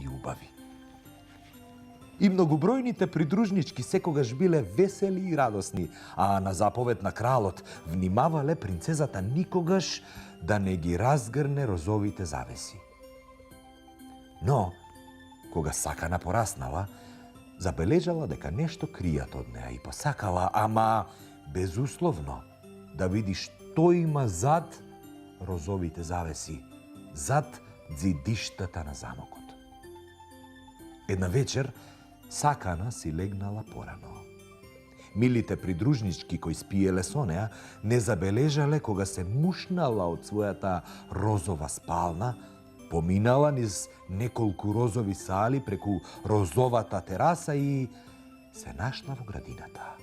и убави. И многобројните придружнички секогаш биле весели и радосни, а на заповед на кралот внимавале принцезата никогаш да не ги разгрне розовите завеси. Но, кога Сакана пораснала, забележала дека нешто кријат од неа и посакала, ама безусловно, да види што има зад розовите завеси, зад ѕидиштата на замокот. Една вечер, Сакана си легнала порано. Милите придружнички кои спиеле со неа не забележале кога се мушнала од својата розова спална, поминала низ неколку розови сали преку розовата тераса и се нашла во градината.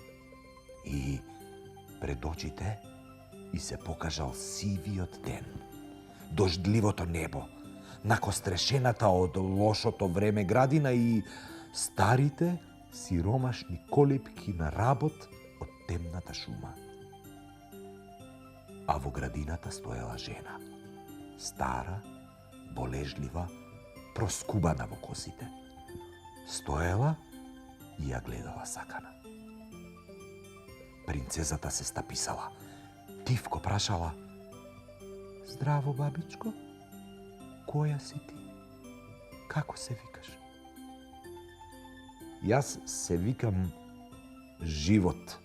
И пред очите и се покажал сивиот ден, дождливото небо, накострешената од лошото време градина и старите сиромашни колипки на работ од темната шума. А во градината стоела жена, стара, болежлива, проскубана во косите. Стоела и ја гледала Сакана. Принцезата се стаписала, тивко прашала: "Здраво, бабичко, која си ти? Како се викаш?" "Јас се викам Живот,"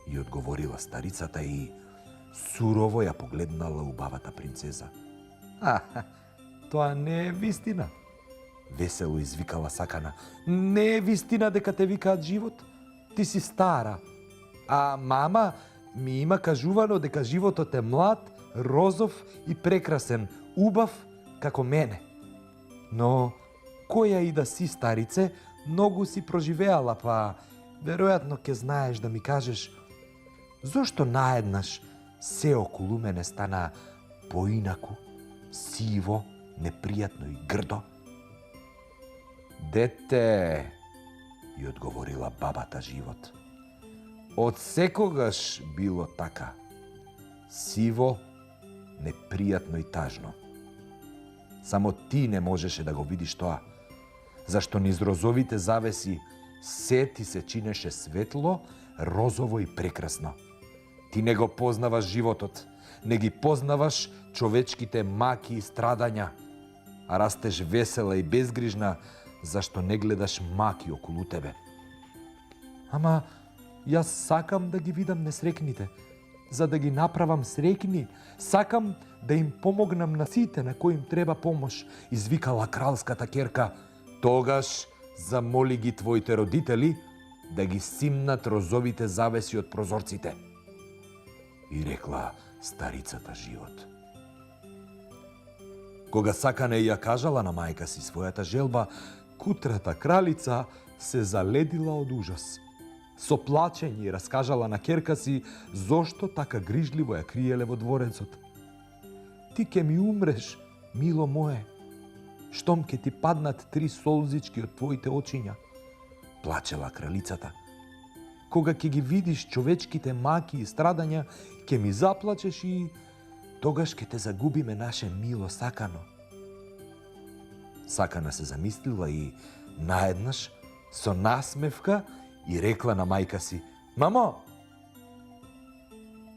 ја одговорила старицата и сурово ја погледнала убавата принцеза. Тоа не е вистина," весело извикала Сакана. "Не е вистина дека те викаат Живот. Ти си стара. А мама ми има кажувано дека животот е млад, розов и прекрасен, убав како мене. Но која и да си, старице, многу си проживеала, па веројатно ќе знаеш да ми кажеш зошто наеднаш се околу мене стана поинаку, сиво, непријатно и грдо?" "Дете," ја одговорила бабата Живот, "од секогаш било така. Сиво, непријатно и тажно. Само ти не можеше да го видиш тоа, зашто низ розовите завеси се ти се чинеше светло, розово и прекрасно. Ти не го познаваш животот, не ги познаваш човечките маки и страдања, а растеш весела и безгрижна, зашто не гледаш маки околу тебе. Ама јас сакам да ги видам несрекните, за да ги направам срекни. Сакам да им помогнам на сите на кои им треба помош," извикала кралската ќерка. "Тогаш замоли ги твоите родители да ги симнат розовите завеси од прозорците," и рекла старицата Живот. Кога Сакана ја кажала на мајка си својата желба, кутрата кралица се заледила од ужас. Со плачење раскажала на ќерка си зошто така грижливо ја криеле во дворецот. "Ти ке ми умреш, мило мое, штом ке ти паднат 3 солзички од твоите очиња," плачела кралицата. "Кога ќе ги видиш човечките маки и страдања, ќе ми заплачеш и тогаш ќе те загубиме, наше мило Сакано." Сакана се замислила и наеднаш со насмевка и рекла на мајка си: "Мамо,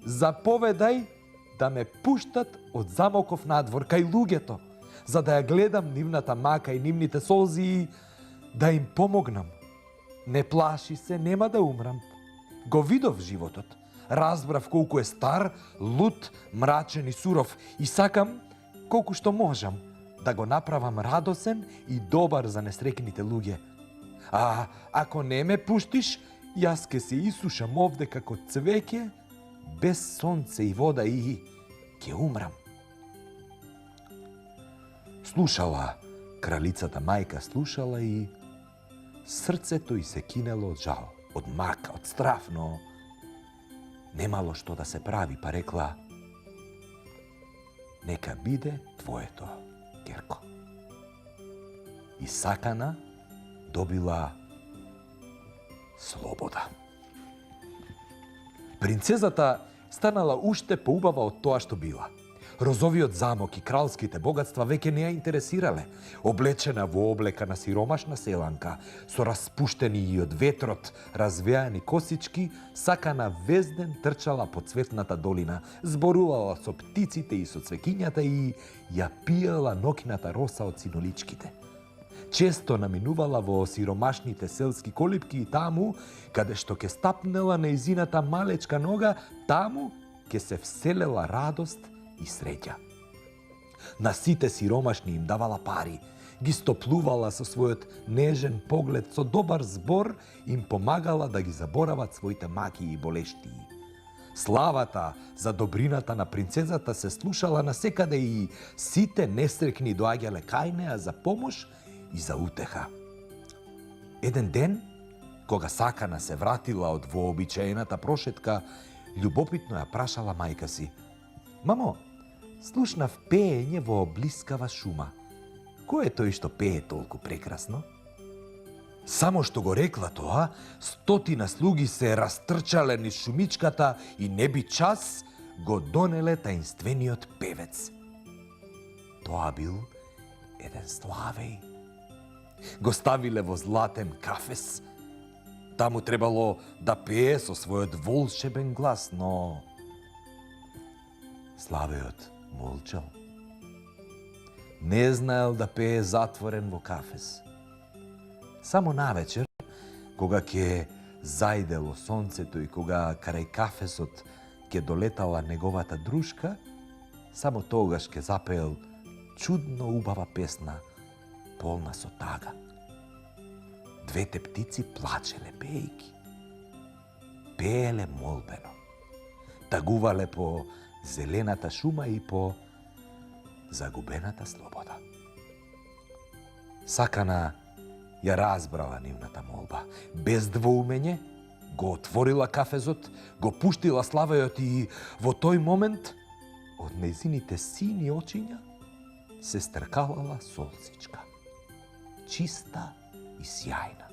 заповедај да ме пуштат од замоков надвор кај луѓето, за да ја гледам нивната мака и нивните солзи и да им помогнам. Не плаши се, нема да умрам. Го видов животот, разбрав колку е стар, луд, мрачен и суров и сакам, колку што можам, да го направам радосен и добар за несрекните луѓе. А ако не ме пуштиш, јас ке се исушам овде како цвеќе, без сонце и вода и ќе умрам." Слушала кралицата мајка, слушала и срцето й се кинело од жал, од мака, од страф, но немало што да се прави, па рекла: "Нека биде твоето, ќерко." И Сакана добила слобода. Принцезата станала уште поубава од тоа што била. Розовиот замок и кралските богатства веќе не ја интересирале. Облечена во облека на сиромашна селанка, со распуштени и од ветрот развеани косички, Сакана вез ден трчала по цветната долина, зборувала со птиците и со цвекињата и ја пиела ноќната роса од синоличките. Често наминувала во сиромашните селски колипки и таму, каде што ке стапнела нејзината малечка нога, таму ке се вселела радост и среќа. На сите сиромашни им давала пари, ги стоплувала со својот нежен поглед, со добар збор им помагала да ги заборават своите маки и болештии. Славата за добрината на принцезата се слушала насекаде и сите несрекни доаѓале кај неа за помош и за утеха. Еден ден, кога Сакана се вратила од вообичаената прошетка, љубопитно ја прашала мајка си: "Мамо, слушнав пеење во блискава шума. Кој е тој што пее толку прекрасно?" Само што го рекла тоа, 100 слуги се растрчале низ шумичката и не би час го донеле таинствениот певец. Тоа бил еден славеј. Го ставиле во златен кафес. Таму требало да пее со својот волшебен глас, но славејот молчал. Не знаел да пее затворен во кафес. Само навечер, кога ќе зајдело сонцето и кога крај кафесот ќе долетала неговата дружка, само тогаш ќе запеел чудно убава песна, полна со тага. Двете птици плачеле пеејки. Пееле молбено. Тагувале по зелената шума и по загубената слобода. Сакана ја разбрала нивната молба. Без двоумење го отворила кафезот, го пуштила славејот и во тој момент од нејзините сини очиња се стркалала солцичка. Чиста и сјајна.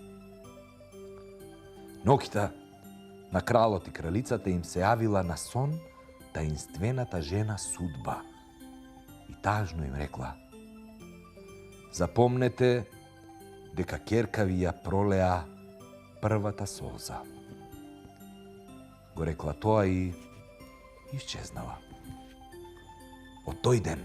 Ноќта на кралот и кралицата им се јавила на сон таинствената жена Судба и тажно им рекла: "Запомнете дека ќерка ви ја пролеа првата солза." Го рекла тоа и исчезнала. Од тој ден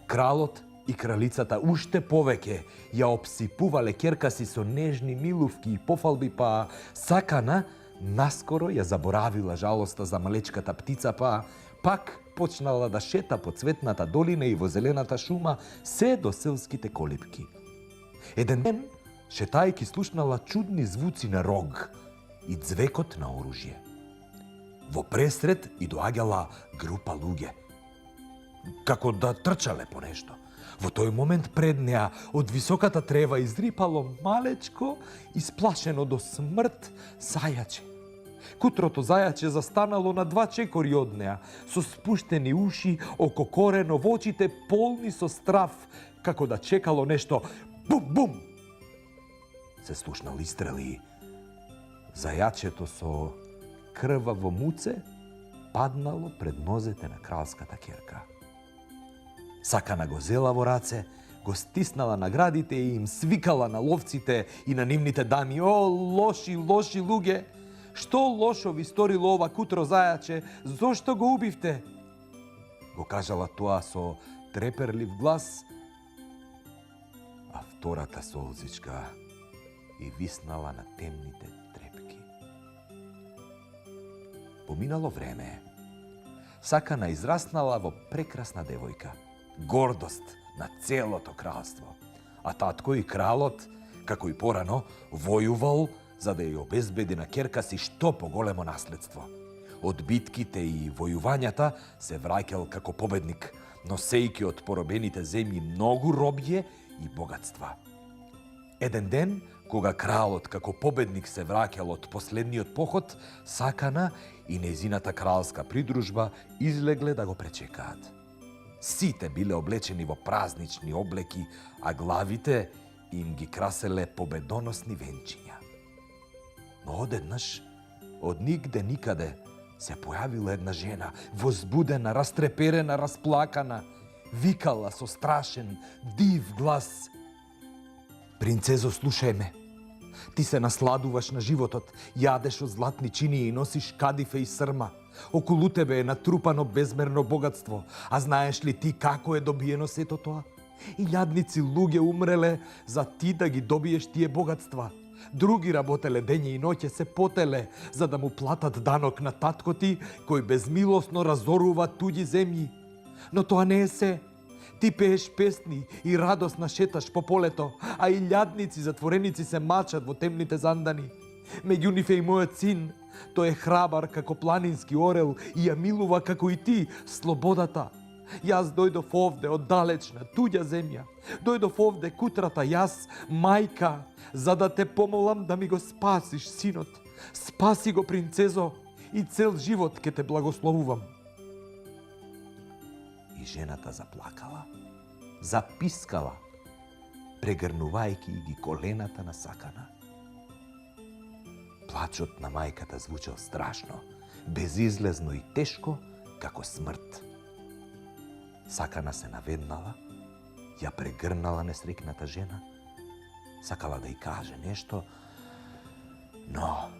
кралот и кралицата уште повеќе ја обсипувале ќерка си со нежни милувки и пофалби, па Сакана наскоро ја заборавила жалоста за малечката птица, па пак почнала да шета по цветната долина и во зелената шума се до селските колипки. Еден ден, шетајки, слушнала чудни звуци на рог и звекот на оружје. Во пресред и доаѓала група луѓе, како да трчале по нешто. Во тој момент пред неа од високата трева изрипало малечко, исплашено до смрт зајаче. Кутрото зајаче застанало на 2 чекори од неа, со спуштени уши, ококорено во очите, полни со страв, како да чекало нешто. Бум-бум! Се слушнал истрели. Зајачето со крваво муце паднало пред нозете на кралската ќерка. Сакана го зела во раце, го стиснала на градите и им свикала на ловците и на нивните дами: "О, лоши, лоши луѓе! Што лошо ви сторило ова кутро зајаче? Зошто го убивте?" Го кажала тоа со треперлив глас, а втората солзичка и виснала на темните трепки. Поминало време. Сакана израснала во прекрасна девојка, гордост на целото кралство. А татко и кралот, како и порано, војувал за да ја обезбеди на ќерка си што поголемо наследство. Од битките и војувањата се враќал како победник, носејќи од поробените земји многу робје и богатства. Еден ден, кога кралот како победник се враќал од последниот поход, Сакана и нејзината кралска придружба излегле да го пречекаат. Сите биле облечени во празнични облеки, а главите им ги краселе победоносни венчиња. Но одеднаш, од нигде никаде, се појавила една жена, возбудена, растреперена, расплакана, викала со страшен, див глас: принцезо, слушај ме. Ти се насладуваш на животот, јадеш од златни чинии и носиш кадифе и срма. Околу тебе е натрупано безмерно богатство, а знаеш ли ти како е добиено сето тоа? Илјадници луѓе умреле за ти да ги добиеш тие богатства. Други работеле дење и ноќе, се потеле за да му платат данок на татко ти, кој безмилосно разорува туѓи земји. Но тоа не е се. Ти пееш песни и радосно шеташ по полето, а илјадници затвореници се мачат во темните зандани. Меѓу нив е и мојот син. Тој е храбар како планински орел и ја милува како и ти слободата. Јас дојдов овде од далечна, туѓа земја. Дојдов овде кутрата, јас, мајка, за да те помолам да ми го спасиш синот. Спаси го, принцезо, и цел живот ке те благословувам. И жената заплакала, запискала, прегрнувајќи ги колената на Сакана. Плачот на мајката звучал страшно, безизлезно и тешко, како смрт. Сакана се наведнала, ја прегрнала несрекната жена, сакала да й каже нешто, но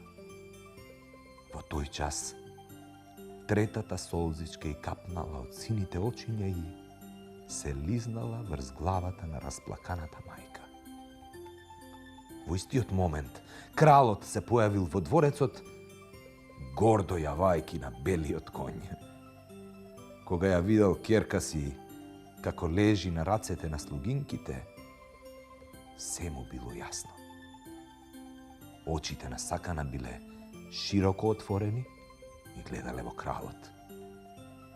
во тој час третата солзичка и капнала од сините очиња и се лизнала врз главата на расплаканата мајка. Во истиот момент кралот се појавил во дворецот, гордо јавајки на белиот конј. Кога ја видел ќерка си како лежи на рацете на слугинките, се му било јасно. Очите на Сакана биле широко отворени и гледале во кралот.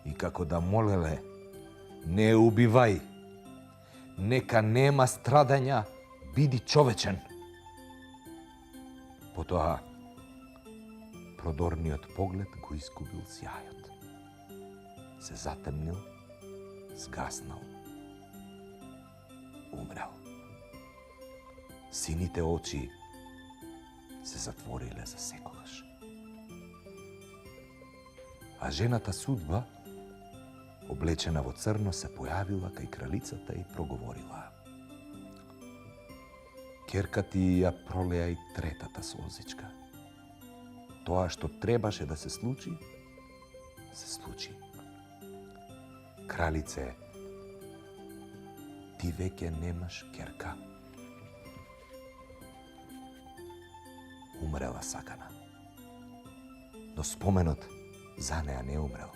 И како да молеле: не убивај, нека нема страдања, биди човечен. Потоа продорниот поглед го изгубил сјајот. Се затемнил, згаснал, умрел. Сините очи се затвориле за секогаш. А жената Судба, облечена во црно, се појавила кај кралицата и проговорила: ќерка ти ја пролеа и третата солзичка. Тоа што требаше да се случи, се случи. Кралице, ти веќе немаш ќерка. Умрела Сакана. Но споменот за неа не умрел.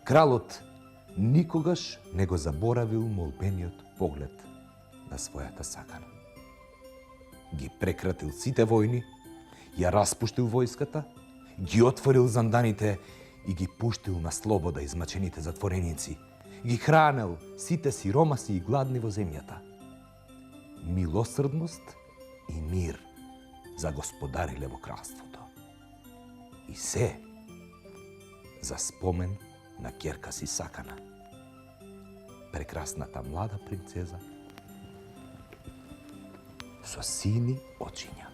Кралот никогаш не го заборавил молбениот поглед на својата Сакана. Ги прекратил сите војни, ја распуштил војската, ги отворил занданите и ги пуштил на слобода измачените затвореници, ги хранел сите сиромаси и гладни во земјата. Милосрдност и мир загосподариле во кралството. И се за спомен на ќерка си Сакана, прекрасната млада принцеза со сини очиња.